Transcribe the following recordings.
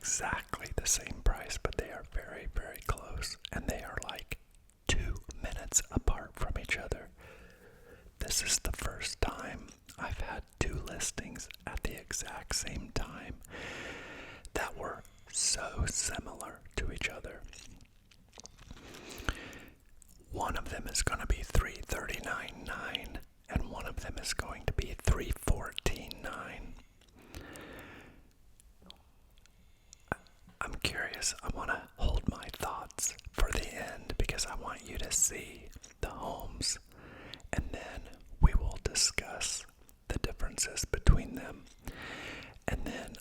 exactly the same price, but they are very, very close, and they are like 2 minutes apart from each other. This is the first time I've had two listings at the exact same time that were so similar to each other. One of them is going to be $339,900, and one of them is going to be $314,900. I'm curious. I want to hold my thoughts for the end because I want you to see the homes, and then we will discuss the differences between them. And then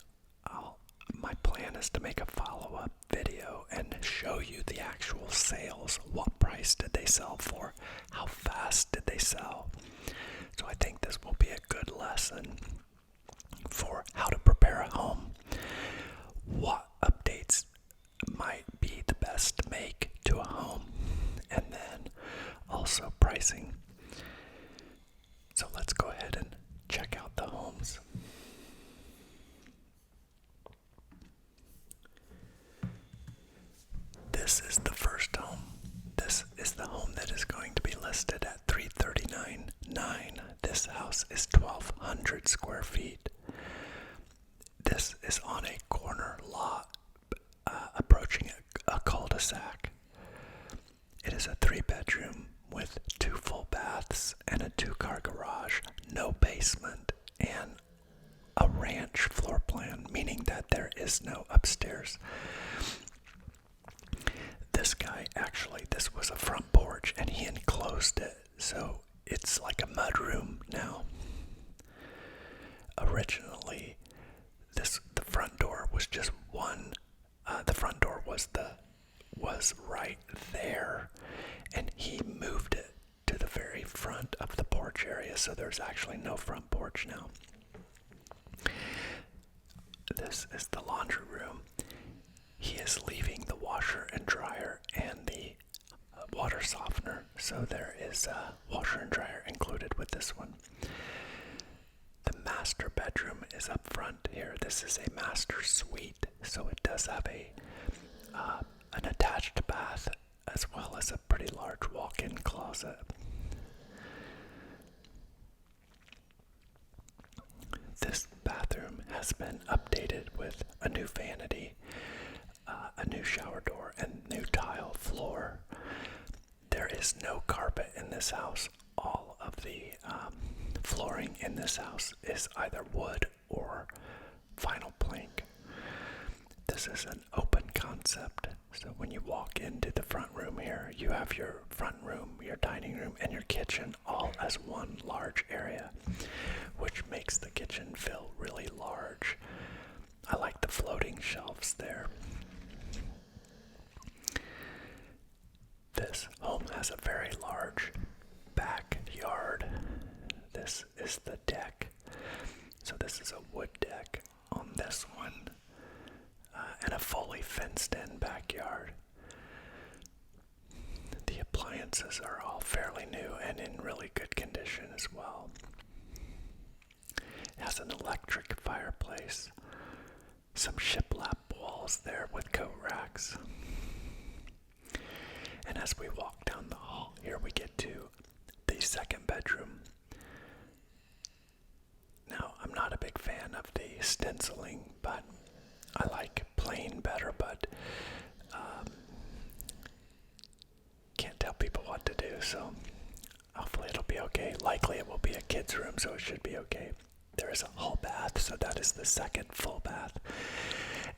my plan is to make a follow-up video and show you the actual sales. What price did they sell for? How fast did they sell? So I think this will be a good lesson for how to prepare a home, what updates might be the best to make to a home, and then also pricing. So let's go ahead and check out the homes. This is the first home. This is the home that is going to be listed at $339,900. This house is 1,200 square feet. This is on a corner lot approaching a cul-de-sac. It is a 3-bedroom with 2 full baths and a 2-car garage, no basement, and a ranch floor plan, meaning that there is no upstairs. This guy, actually, this was a front porch and he enclosed it, so it's like a mudroom now. Originally, the front door was just one. The front door was right there, and he moved it to the very front of the porch area, so there's actually no front porch now. This is the laundry room. He is leaving the washer and dryer and the water softener, so there is a washer and dryer included with this one. The master bedroom is up front here. This is a master suite, so it does have an attached bath as well as a pretty large walk-in closet. This bathroom has been updated with a new vanity, a new shower door, and new tile floor. There is no carpet in this house. All of the flooring in this house is either wood or vinyl plank. This is an open concept, so when you walk into the front room here, you have your front room, your dining room, and your kitchen all as one large area, which makes the kitchen feel really large. I like the floating shelves there. This home has a very large backyard. This is the deck. So this is a wood deck on this one, and a fully fenced-in backyard. The appliances are all fairly new and in really good condition as well. It has an electric fireplace, some shiplap walls there with coat racks. And as we walk down the hall, here we get to the second bedroom. Now, I'm not a big fan of the stenciling, but I like plain better, but can't tell people what to do, so hopefully it'll be okay. Likely it will be a kid's room, so it should be okay. There is a hall bath, so that is the second full bath.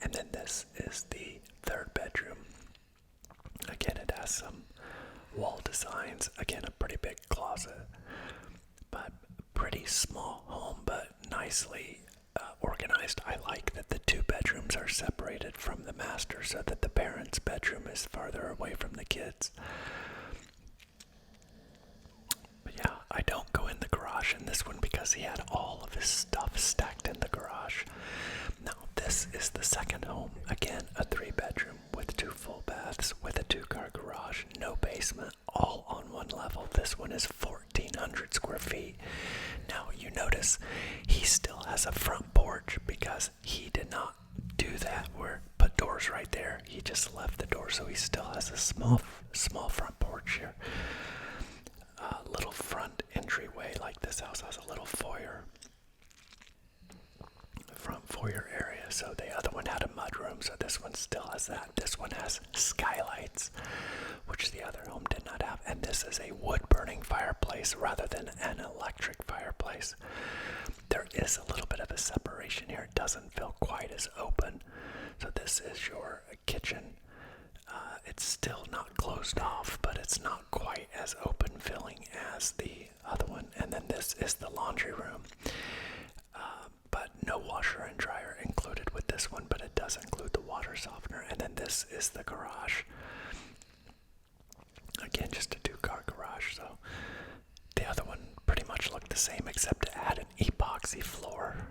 And then this is the third bedroom. Again, it has some wall designs. Again, a pretty big closet, but pretty small home, but nicely organized. I like that the 2 bedrooms are separated from the master so that the parents' bedroom is farther away from the kids. But yeah, I don't go in the garage in this one because he had all of his stuff stacked in the garage. Now, this is the second home. Again, a 3-bedroom with 2 full baths with a 2-car garage, no basement, all on one level. This one is 1,400 square feet. Now, you notice he still has a front porch because he did not do that. We're put just left the door, so he still has a small front porch here. Little front entryway, like this house has a little foyer. Front foyer area. So the other one had a mudroom, so this one still has that. This one has skylights, which the other home did not have. And this is a wood-burning fireplace rather than an electric fireplace. There is a little bit of a separation here. It doesn't feel quite as open. So this is your kitchen. It's still not closed off, but it's not quite as open feeling as the other one. And then this is the laundry room. But no washer and dryer included with this one, but it does include the water softener. And then this is the garage. Again, just a 2-car garage. So the other one pretty much looked the same, except it had an epoxy floor.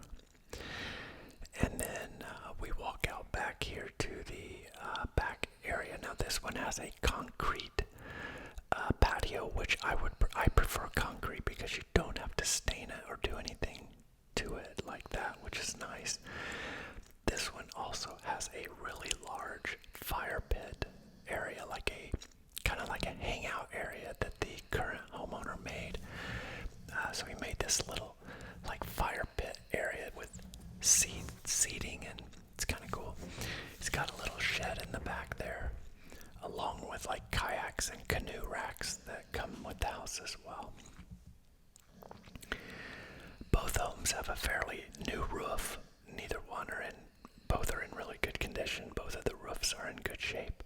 And then we walk out back here to the back area. Now this one has a concrete patio, which I prefer concrete because you don't have to stain it or do anything to it like that, which is nice. This one also has a really large fire pit area, like a kind of like a hangout area that the current homeowner made. So he made this little like fire pit area with seating, and it's kind of cool. He's got a little shed in the back there, along with like kayaks and canoe racks that come with the house as well. Both homes have a fairly new roof. Both are in really good condition. Both of the roofs are in good shape.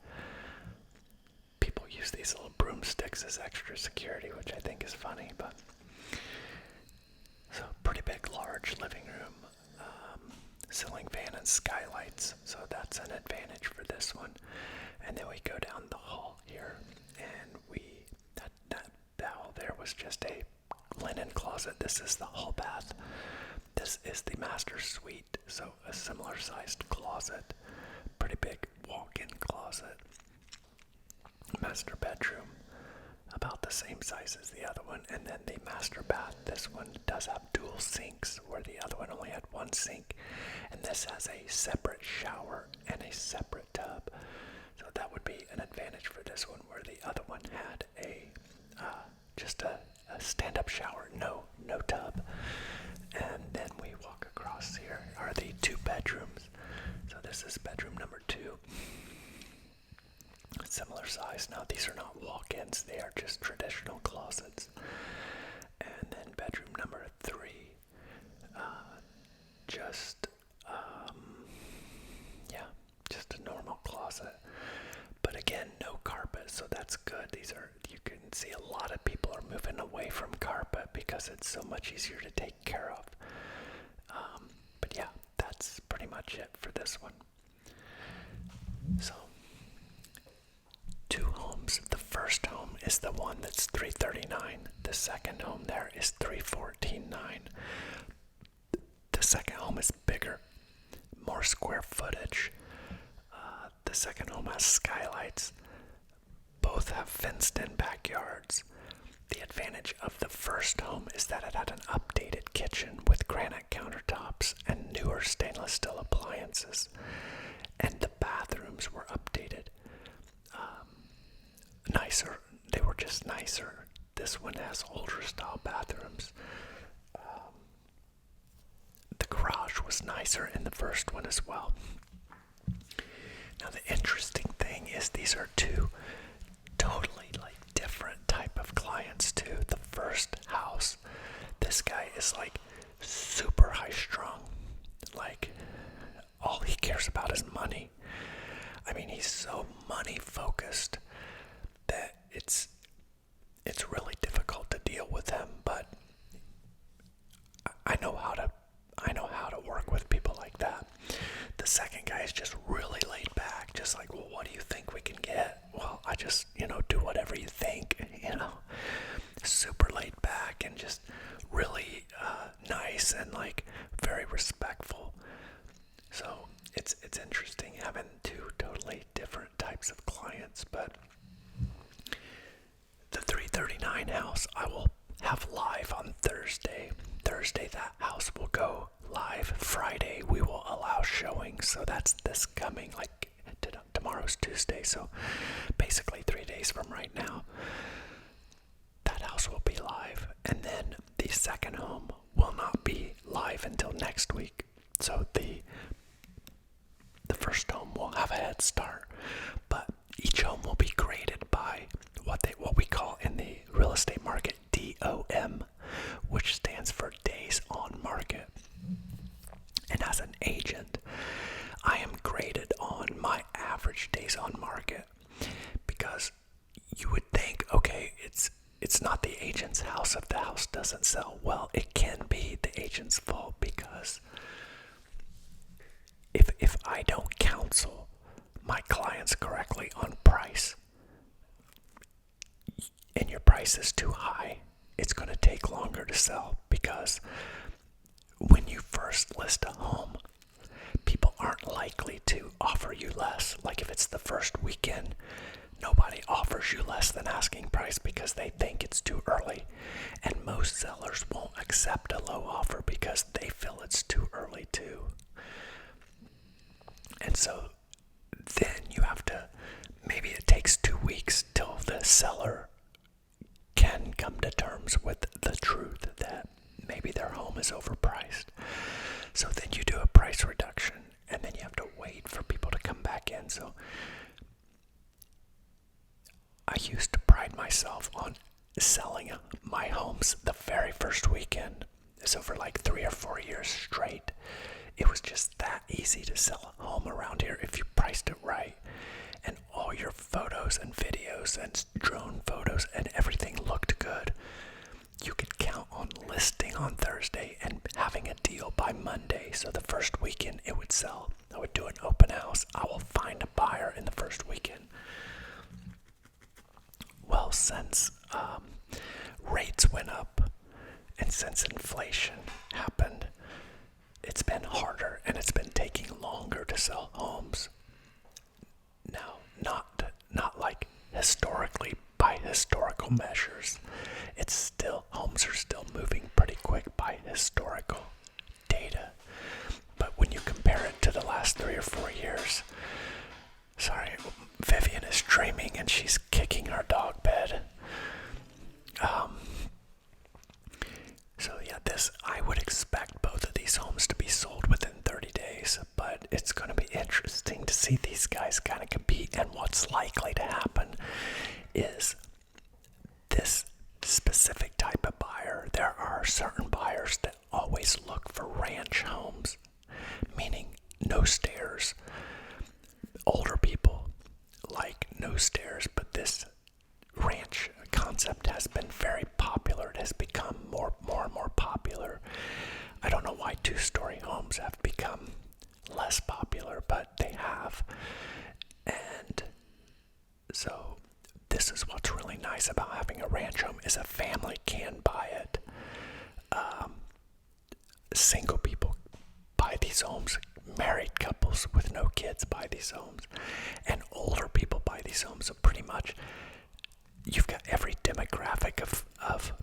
People use these little broomsticks as extra security, which I think is funny, but so pretty big, large living room, ceiling fan and skylights. So that's an advantage for this one. And then we go down the hall here, and that hall there was just a linen closet. This is the hall bath. This is the master suite, so a similar sized closet, pretty big walk-in closet. Master bedroom, about the same size as the other one. And then the master bath, this one does have dual sinks, where the other one only had one sink. And this has a separate shower and a separate tub. So that would be an advantage for this one, where the other one had just a stand-up shower, no tub. And then we walk across here are the 2 bedrooms. So this is bedroom number 2. Similar size. Now these are not walk-ins, they are just traditional closets. And then bedroom number 3, just a normal closet. But again, no carpet, so that's good. You can see a lot of people are moving away from carpet because it's so much easier to take care of. But yeah, that's pretty much it for this one. So, 2 homes. The first home is the one that's $339,000. The second home there is $314,900. The second home is bigger, more square footage. The second home has skylights. Both have fenced-in backyards. The advantage of the first home is that it had an updated kitchen with granite countertops and newer stainless steel appliances. And the bathrooms were updated. Nicer. They were just nicer. This one has older style bathrooms. The garage was nicer in the first one as well. Now the interesting thing is these are 2 totally different type of clients too. The first house, this guy is super high strung. All he cares about is money. I mean, he's so money focused that it's really difficult to deal with him, but I know how to work with people like that. The second guy is just really laid back, just well, what do you think we can get? Well, I just, do whatever you think, super laid back and just really nice and very respectful. So it's interesting having 2 totally different types of clients. But the 339 house I will have live on Thursday. That house will go live. Friday we will allow showings, so that's this coming tomorrow's Tuesday, so basically 3 days from right now, that house will be live. And then the second home will not be live until next week. So the first home will have a head start, but each home will be graded by what we call in the real estate market DOM, which stands for days on market. And as an agent, I am graded on my average days on market, because you would think, okay, it's not the agent's house if the house doesn't sell. Well, it can be the agent's fault, because if I don't counsel my clients correctly on price, and your price is too high, it's going to take longer to sell. Because when you first list a home, people aren't likely to offer you less. Like if it's the first weekend, nobody offers you less than asking price because they think it's too early. And most sellers won't accept a low offer because they feel it's too early too. And so then you have to, maybe it takes 2 weeks till the seller can come to terms with the truth that maybe their home is overpriced. So then you do a price reduction, and then you have to wait for people to come back in. So I used to pride myself on selling my homes the very first weekend. So for like 3 or 4 years straight, it was just that easy to sell a home around here if you priced it right. And all your photos and videos and drone photos and everything looked good. You could count on listing on Thursday and having a deal by Monday. So the first weekend it would sell. I would do an open house. I will find a buyer in the first weekend. Well, since rates went up and since inflation happened, it's been harder and it's been taking longer to sell homes. Now, not like historically by historical measures. It's still, homes are still moving pretty quick by historical data. But when you compare it to the last 3 or 4 years, sorry, Vivian is dreaming and she's kicking our dog bed. So yeah, I would expect both of these homes to be sold within 30 days, but it's going to be interesting to see these guys kind of compete. And what's likely to happen is this specific type of buyer. There are certain buyers that always look for ranch homes, meaning no stairs. Older people like no stairs, but this ranch concept has been very popular. It has become more and more popular. I don't know why 2-story homes have become less popular, but they have. And so this is what's really nice about having a ranch home, is a family can buy it. Single people buy these homes. Married couples with no kids buy these homes. And older people buy these homes. So pretty much you've got every demographic of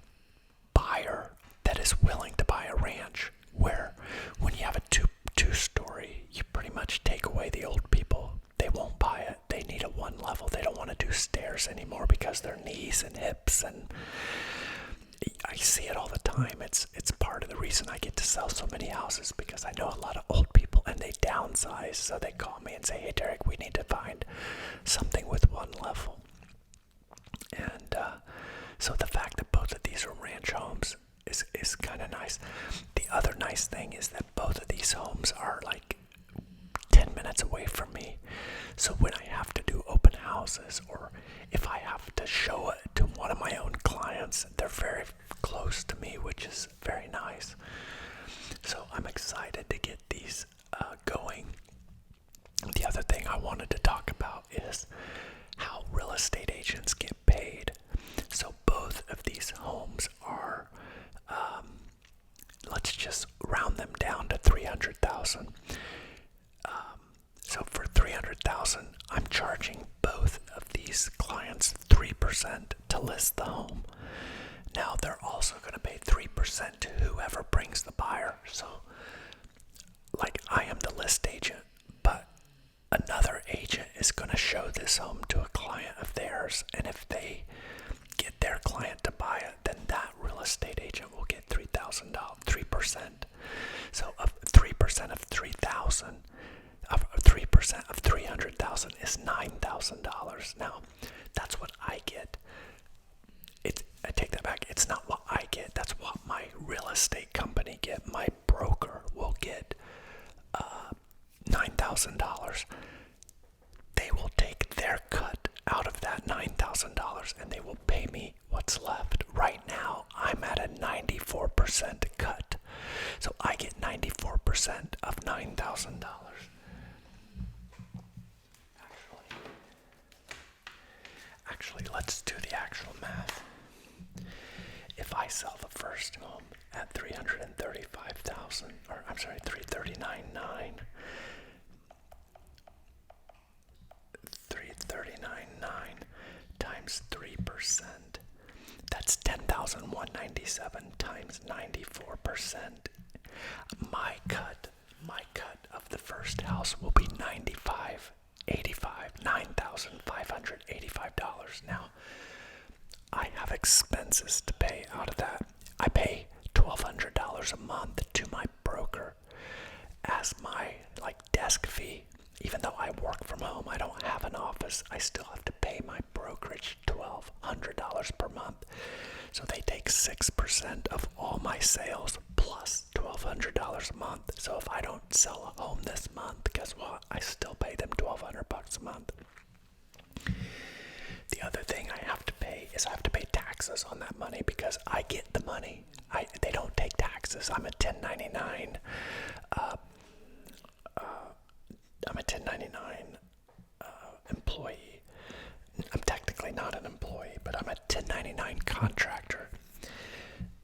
buyer that is willing to buy a ranch, where when you have a two-story, you pretty much take away the old people. They won't buy it. They need a one level. They don't want to do stairs anymore because their knees and hips, and I see it all the time. It's part of the reason I get to sell so many houses, because I know a lot of old people and they downsize. So they call me and say, hey Derek, we need to find something with one level. And so the fact that both of these are ranch homes is kind of nice. The other nice thing is that both of these homes are like 10 minutes away from me. So when I have to do open houses, or if I have to show it to one of my own clients, they're very close to me, which is very nice. So I'm excited to get these going. The other thing I wanted to talk about is how real estate agents get paid. So both of these homes are, let's just round them down to 300,000. So for 300,000, I'm charging both of these clients 3% to list the home. Now they're also going to pay 3% to whoever brings the buyer. So, like, I am the list agent, but another agent is going to show this home to a client of theirs, and if they get their client to buy it, then that real estate agent will get $3,000, 3%. So of 3% of 3,000, of 3% of 300,000 is $9,000. Now, that's what I get. I take that back. It's not what I get. That's what my real estate company get. My broker will get $9,000. They will take their cut out of that $9,000 and they will pay me what's left. Right now, I'm at a 94% cut. So I get 94% of $9,000. Actually, let's do the actual math. If I sell the first home at $339,900 times 3%, that's $10,197 times 94%. My cut of the first house will be $9,585. Now, I have expenses to pay out of that. I pay $1,200 a month to my broker as my desk fee. Even though I work from home, I don't have an office, I still have to pay my brokerage $1,200 per month. So they take 6% of all my sales plus $1,200 a month. So if I don't sell a home this month, guess what? I still pay them $1,200 a month. The other thing I have to pay is I have to pay taxes on that money because I get the money. They don't take taxes. I'm a 1099. Employee. I'm technically not an employee, but I'm a 1099 contractor.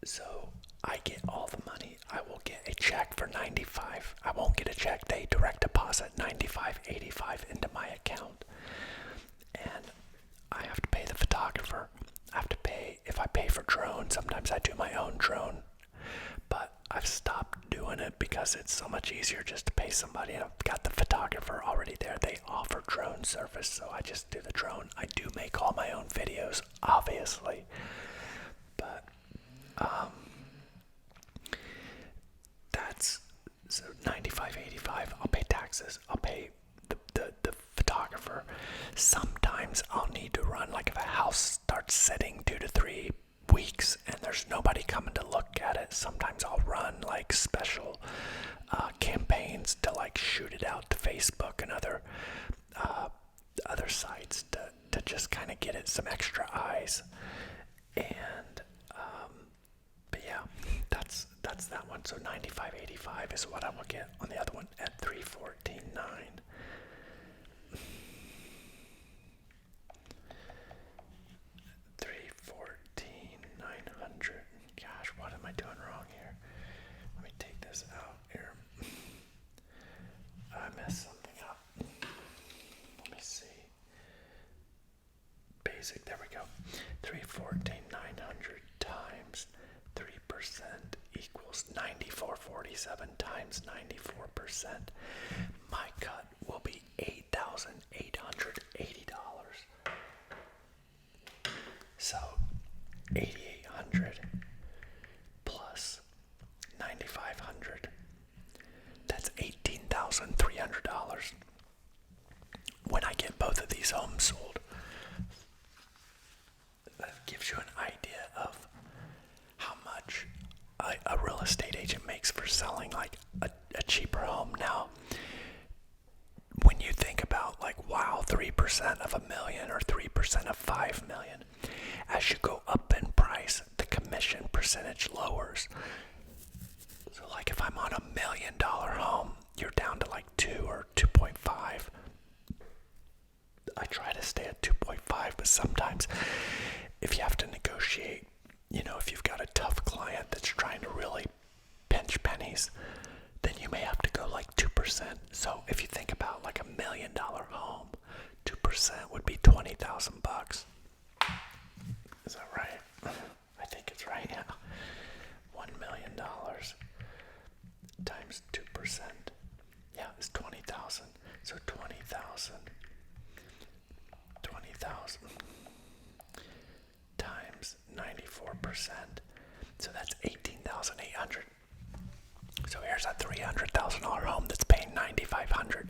So I get all the money. I will get a check for $95. I won't get a check. They direct deposit $95.85 into my account. And I have to pay the photographer. I have to pay, if I pay for drone, sometimes I do my own drone. But I've stopped doing it because it's so much easier just to pay somebody. I've got the photographer already there. They offer drone service, so I just do the drone. I do make all my own videos, obviously. But, that's, so $95.85. I'll pay taxes. I'll pay the photographer. Sometimes I'll need to run, if a house starts sitting 2 to 3 weeks and there's nobody coming to look at it, sometimes I'll run special campaigns to shoot it out to Facebook and other sites to just kind of get it some extra eyes. And but yeah, that's that one. So $95.85 is what I will get on the other one at $314,900. Gosh, what am I doing wrong here? Let me take this out here. I messed something up. Let me see. Basic, there we go. $314,900 times 3% equals $94.47 times 94%. My cut will be $8,880. So $8,800 plus $9,500. That's $18,300 when I get both of these homes sold. That gives you an idea of how much a real estate agent makes for selling a cheaper home. Now, when you think about 3% of $1 million or 3% of $5 million, as you go up in price, the commission percentage lowers. So if I'm on $1 million home, you're down to 2 or 2.5. I try to stay at 2.5, but sometimes if you have to negotiate, if you've got a tough client that's trying to really pinch pennies, then you may have to go 2%. So if you think about $1 million home, 2% would be $20,000. Is that right? I think it's right, yeah. $1 million times 2%. Yeah, it's 20,000. So 20,000 times 94%. So that's 18,800. So here's a $300,000 home that's paying $9,500,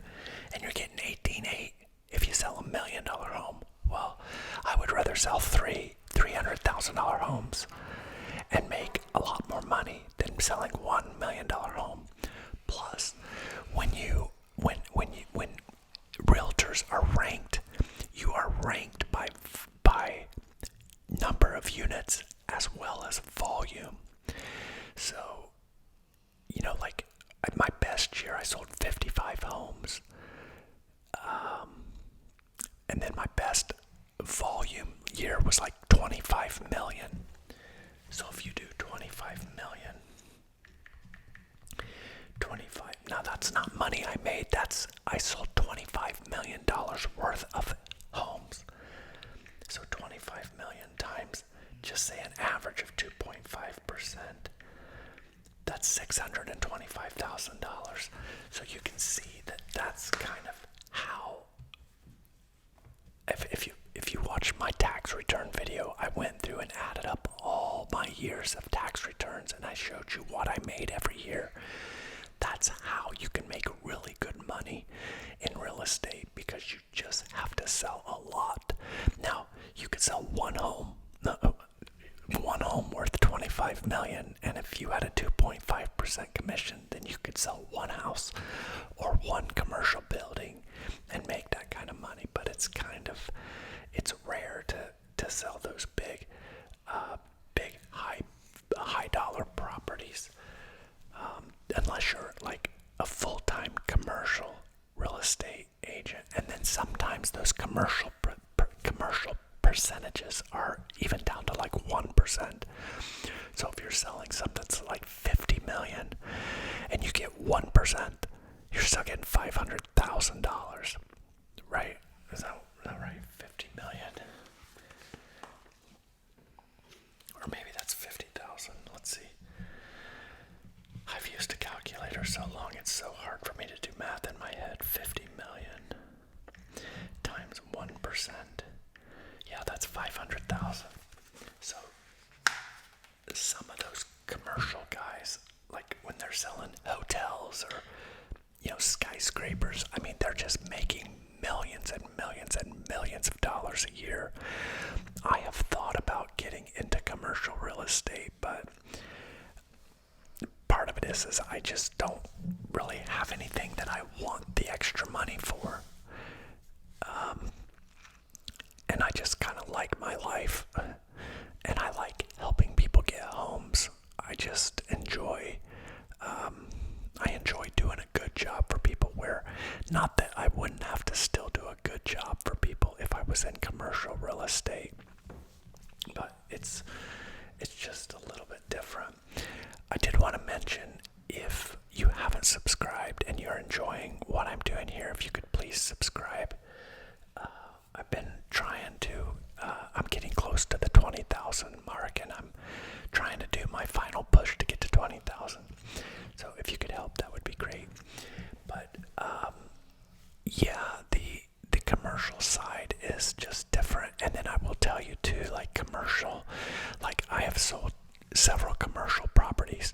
and you're getting 18,800 if you sell $1 million home. Well, I would rather sell three $300,000 homes and make a lot more money than selling $1 million home. Plus, when realtors are ranked, you are ranked by number of units as well as volume. So, like my best year, I sold 55 homes. And then my best volume year was like 25 million. So if you do 25 million, 25, now that's not money I made, I sold $25 million worth of homes. So 25 million times, just say an average of 2.5%, that's $625,000. So you can see that that's kind of how, if you watch my tax return video, I went through and added up all my years of tax returns, and I showed you what I made every year. That's how you can make really good money in real estate, because you just have to sell a lot. Now, you could sell one home worth 25 million, and if you had a 2.5% commission, then you could sell one house or one commercial building and make that kind of money. But it's rare to sell those big high dollar properties, unless you're like a full-time commercial real estate agent. And then sometimes those commercial percentages are even down to like 1%. So if you're selling something that's like 50 million and you get 1%, you're still getting $500,000, right? Is that right? 50 million, or maybe that's 50,000. Let's see. I've used a calculator so long, it's so hard for me to do math in my head. 50 million times 1%. Yeah, that's 500,000. So some of those commercial guys, like when they're selling hotels or skyscrapers, I mean, they're just making millions and millions and millions of dollars a year. I have thought about getting into commercial real estate, but part of it is I just don't really have anything that I want the extra money for. And I just kind of like my life, and I like helping people get homes. I just enjoy doing a good job for people, where not that I wouldn't have to still do a good job for people if I was in commercial real estate, but it's just a little bit different. I did want to mention, if you haven't subscribed and you're enjoying what I'm doing here, if you could please subscribe. I've been trying to, I'm getting close to the 20,000 mark, and I'm trying to do my final push to get to 20,000. So if you could help, that would be great. But yeah, the commercial side is just different. And then I will tell you too, like commercial, like I have sold several commercial properties.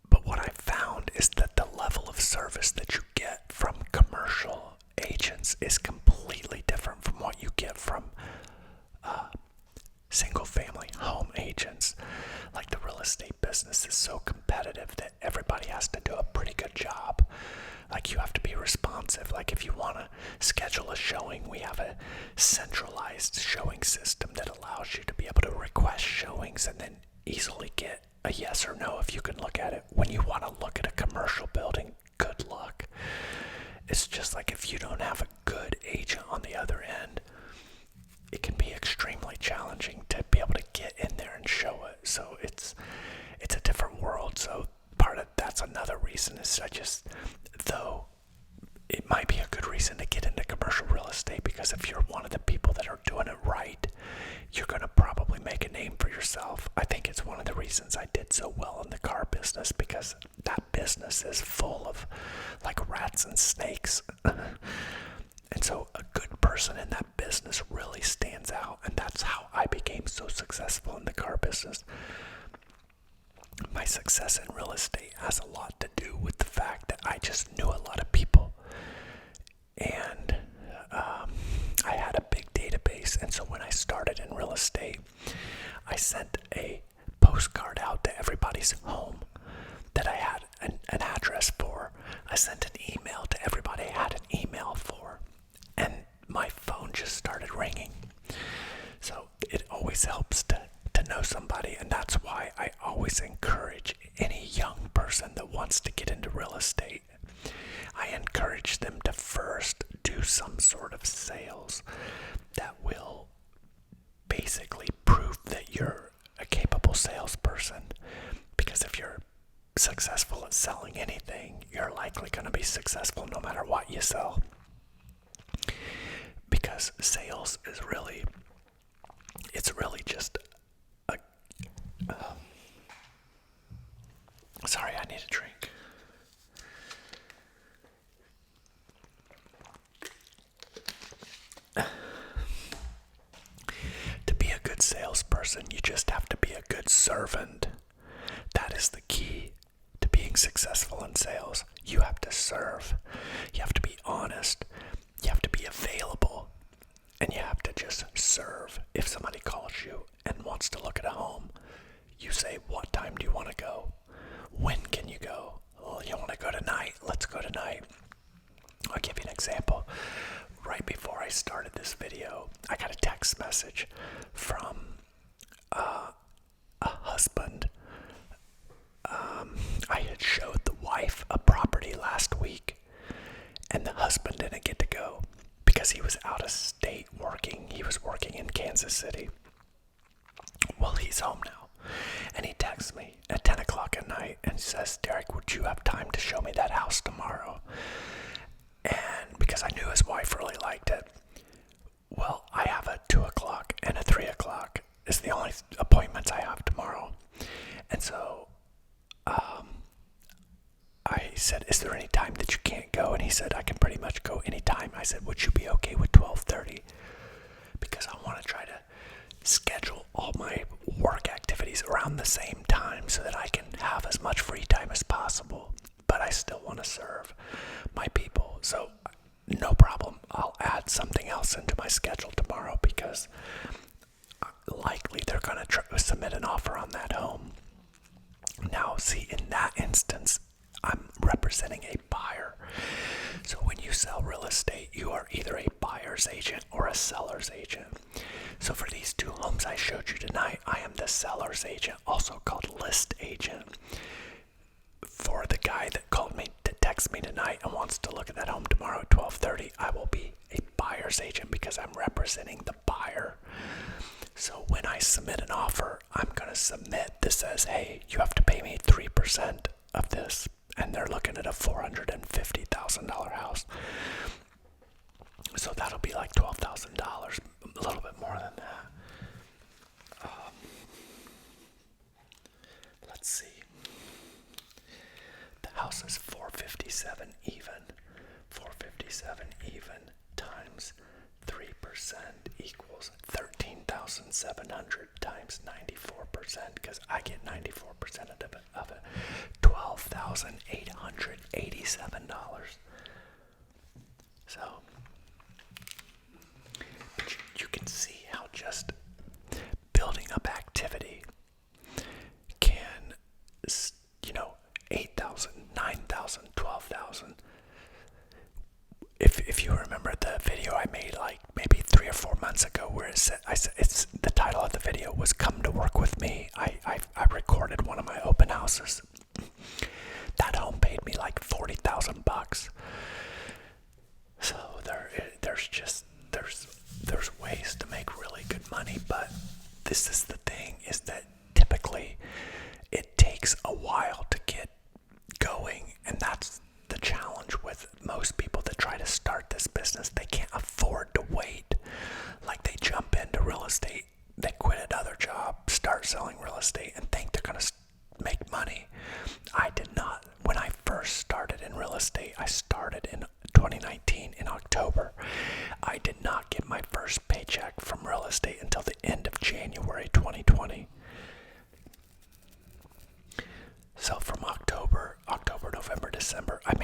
But what I found is that the level of service that you get from commercial agents is completely different from what you get from single-family home agents. Like, the real estate business is so competitive that everybody has to do a pretty good job. Like, you have to be responsive. Like, if you want to schedule a showing, we have a centralized showing system that allows you to be able to request showings and then easily get a yes or no if you can look at it. When you want to look at a commercial building, good luck. It's just like, if you don't have a good agent on the other end, it can be extremely challenging to be able to get in there and show it. So it's a different world. So part of that's another reason is though it might be a good reason to get into commercial real estate, because if you're one of the people that are doing it right, you're going to probably make a name for yourself. I think it's one of the reasons I did so well in the car business, because that business is full of like rats and snakes. And so a good person in that business really stands out. And that's how I became so successful in the car business. My success in real estate has a lot to do with the fact that I just knew a lot of people. And I had a big database. And so when I started in real estate, I sent a postcard out to everybody's home that I had an address for. I sent an email to everybody I had an email for. And my phone just started ringing. So it always helps to know somebody, and that's why I always encourage any young person that wants to get into real estate. I encourage them to first do some sort of sales that will basically prove that you're a capable salesperson. Because if you're successful at selling anything, you're likely going to be successful no matter what you sell. Because sales is really, it's really just sorry, I need a drink. To be a good salesperson, you just have to be a good servant. That is the key to being successful in sales. You have to serve. You have to be honest. You have to be available. And you have to just serve. If somebody calls you and wants to look at a home, you say, what time do you want to go? When can you go? Well, you want to go tonight? Let's go tonight. I'll give you an example. Right before I started this video, I got a text message from a husband. I had showed the wife a property last week, and the husband didn't get to go because he was out of state working. He was working in Kansas City. Well, he's home now. And he texts me at 10 o'clock at night and says, Derek, would you have time to show me that house tomorrow? And because I knew his wife really liked it, well, I have a 2 o'clock and a 3 o'clock is the only appointments I have tomorrow. And so I said, is there any time that you can't go? And he said, I can pretty much go anytime. I said, would you be okay with 12:30? Because I want to try to schedule all my work activities around the same time so that I can have as much free time as possible, but I still want to serve my people. So no problem. I'll add something else into my schedule tomorrow because likely they're going to submit an offer on that home. Now, see, in that instance, I'm representing a buyer. So when you sell real estate, you are either a buyer's agent or a seller's agent. So for these two homes I showed you tonight, I am the seller's agent, also called list agent. For the guy that called me to text me tonight and wants to look at that home tomorrow at 12:30, I will be a buyer's agent because I'm representing the buyer. So when I submit an offer, I'm going to submit that says, hey, you have to pay me 3% of this. And they're looking at a $450,000 house. So that'll be like $12,000, a little bit more than that. Let's see. The house is 457 even. 457 even times 3% equals 13,700 times 94%, because I get 94% of it, $12,887. So you can see how just building up activity can, 8,000, 9,000, 12,000. If you remember the video I made like maybe 3 or 4 months ago where it said, the title of the video was "Come to Work with Me." I recorded one of my open houses. That home paid me like $40,000. So there's ways to make really good money, but this is the thing, is that typically it takes a while to get going, and that's the challenge with most people that try to start this business. They can't afford to wait. Like, they jump into real estate, they quit another job, start selling real estate, and think they're going to make money. I did not. When I first started in real estate, I started in 2019 in October,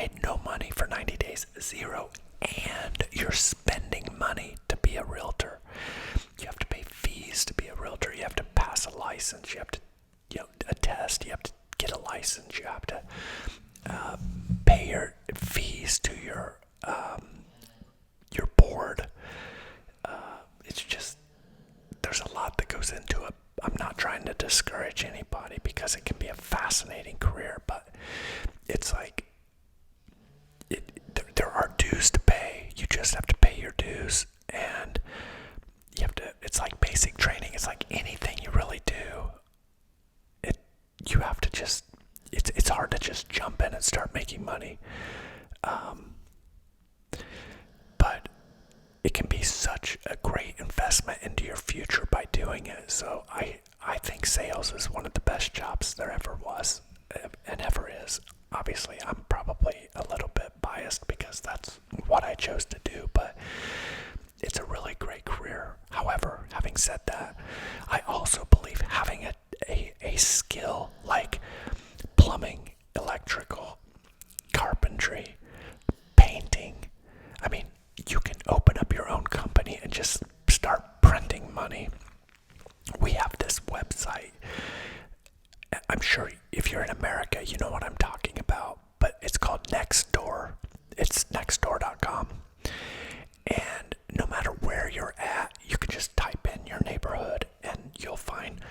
made no money for 90 days, zero, and you're spending money to be a realtor. You have to pay fees to be a realtor. You have to pass a license. You have to, a test. You have to get a license. You have to pay your fees to your board. It's just, there's a lot that goes into it. I'm not trying to discourage anybody because it can be a fascinating career, but it's like there are dues to pay. You just have to pay your dues, and you have to. It's like basic training. It's like anything you really do. You have to just. It's hard to just jump in and start making money, but it can be such a great investment into your future by doing it. So I think sales is one of the best jobs there ever was and ever is. Obviously, I'm probably a little bit biased because that's what I chose to do, but it's a really great career. However, having said that, I also believe having a skill like plumbing, electrical, carpentry, painting, I mean, you can open up your own company and just start printing money. We have this website. I'm sure if you're in America, you know what I'm talking about, but it's called Nextdoor. It's nextdoor.com. And no matter where you're at, you can just type in your neighborhood and you'll find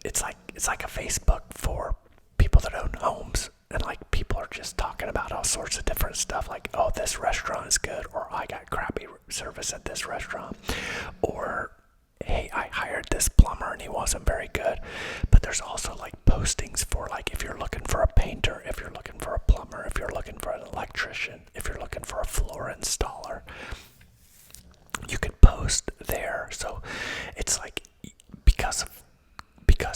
it's like a Facebook for people that own homes. And like people are just talking about all sorts of different stuff, like, oh, this restaurant is good, or I got crappy service at this restaurant, or hey, I hired this plumber and he wasn't very good. But there's also like postings for like if you're looking for a painter, if you're looking for a plumber, if you're looking for an electrician, if you're looking for a floor installer, you can post there. So it's like because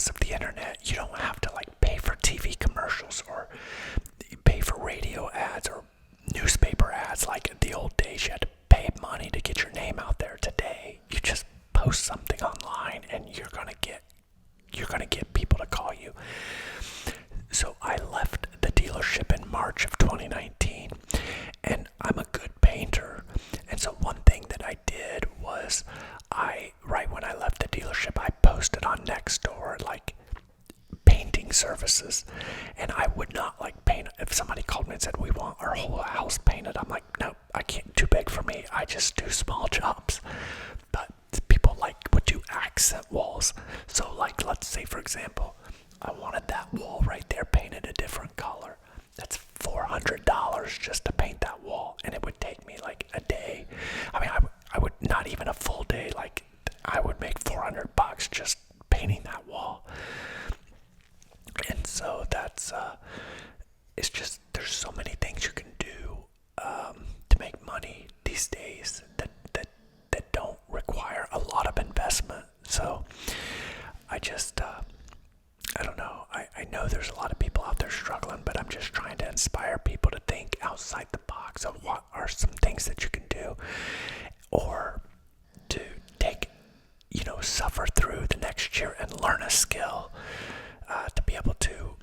of the internet, you don't have to like pay for TV commercials or pay for radio ads or newspaper ads like in the old days. You had to pay money to get your name out there. Today, you just post something online and you're gonna get people to call you. So I left the dealership in March of 2019, and I'm a good painter. And so one thing that I did was right when I left the dealership, I posted on Nextdoor like painting services, and I would not like paint. If somebody called me and said we want our whole house painted, I'm like, no, I can't, too big for me. I just do small jobs. But people would do accent walls. So like, let's say for example, I wanted that wall right there painted a different color. That's $400 just to paint that wall, and it would take me like a day. I mean, I would not even a full day. Like I would make $400 just painting that wall. And so that's it's just, there's so many things you can do to make money these days that don't require a lot of investment. So I just I don't know. I know there's a lot of people out there struggling, but I'm just trying to inspire people to think outside the box of what are some things that you can do, or to take, suffer through the next year and learn a skill to be able to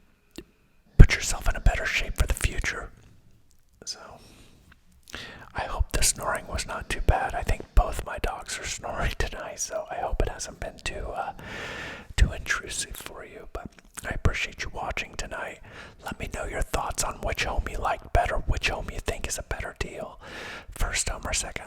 put yourself in a better shape for the future. So I hope the snoring was not too bad. I think both my dogs are snoring tonight, so I hope it hasn't been too intrusive for you. But I appreciate you watching tonight. Let me know your thoughts on which home you like better, which home you think is a better deal, first home or second